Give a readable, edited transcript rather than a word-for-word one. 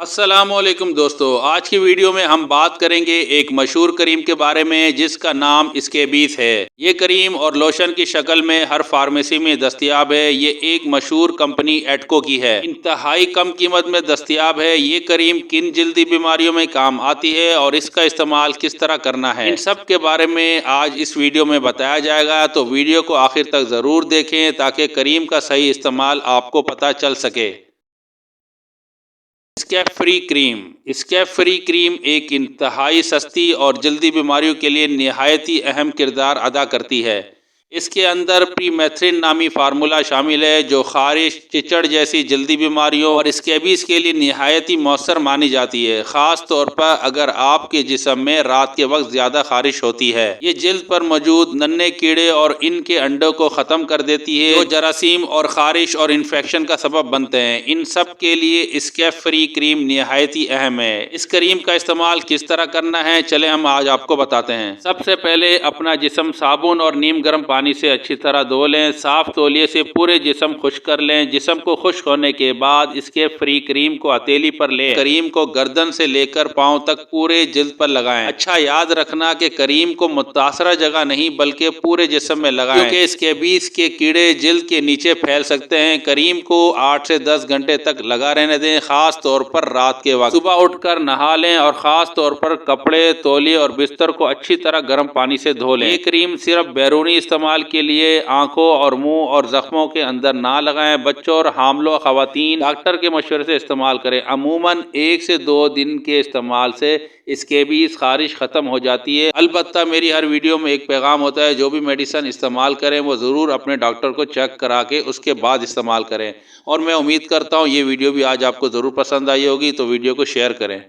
अस्सलामुअलैकुम दोस्तों, आज की वीडियो में हम बात करेंगे एक मशहूर करीम के बारे में जिसका नाम स्केबीज है। ये करीम और लोशन की शक्ल में हर फार्मेसी में दस्तयाब है। ये एक मशहूर कंपनी एटको की है। इंतहाई कम कीमत में दस्तयाब है। ये करीम किन जल्दी बीमारियों में काम आती है और इसका इस्तेमाल किस तरह करना है, इन सब के बारे में आज इस वीडियो में बताया जाएगा। तो वीडियो को आखिर तक ज़रूर देखें ताकि करीम का सही इस्तेमाल आपको पता चल सके। स्कैब फ्री क्रीम एक इंतहाई सस्ती और जल्दी बीमारियों के लिए निहायती अहम किरदार अदा करती है। इसके अंदर प्रीमेथ्रिन नामी फार्मूला शामिल है जो खारिश, चिचड़ जैसी जल्दी बीमारियों और स्कैबीज के लिए निहायती मौसर मानी जाती है, ख़ास तौर पर अगर आपके जिस्म में रात के वक्त ज़्यादा खारिश होती है। ये जल्द पर मौजूद नन्हे कीड़े और इनके अंडों को ख़त्म कर देती है जो जरासीम और खारिश और इन्फेक्शन का सबब बनते हैं। इन सब के लिए स्कैब फ्री क्रीम निहायती अहम है। इस क्रीम का इस्तेमाल किस तरह करना है, चले हम आज आपको बताते हैं। सबसे पहले अपना जिस्म साबुन और नीम गर्म पानी से अच्छी तरह धो लें। साफ तौलिए से पूरे जिस्म खुश्क कर लें। जिस्म को खुश्क होने के बाद इसके फ्री क्रीम को हथेली पर लें। करीम को गर्दन से लेकर पांव तक पूरे जिल्द पर लगाएं। अच्छा याद रखना कि करीम को मुतासरा जगह नहीं बल्कि पूरे जिस्म में लगाएं, क्योंकि स्कैबीज के कीड़े जिल्द के नीचे फैल सकते हैं। करीम को 8 से 10 घंटे तक लगा रहने दें, खास तौर पर रात के वक्त। सुबह उठकर नहा लें और खास तौर पर कपड़े, तौलिए और बिस्तर को अच्छी तरह गर्म पानी से धो लें। ये क्रीम सिर्फ बैरूनी इस्तेमाल के लिए आंखों और मुंह और जख्मों के अंदर ना लगाएं। बच्चों और हामलो खवातीन डॉक्टर के मशवरे से इस्तेमाल करें। अमूमन 1 से 2 दिन के इस्तेमाल से स्कैबीज खारिश ख़त्म हो जाती है। अलबत्ता मेरी हर वीडियो में एक पैगाम होता है, जो भी मेडिसिन इस्तेमाल करें वो ज़रूर अपने डॉक्टर को चेक करा के उसके बाद इस्तेमाल करें। और मैं उम्मीद करता हूँ ये वीडियो भी आज आपको ज़रूर पसंद आई होगी, तो वीडियो को शेयर करें।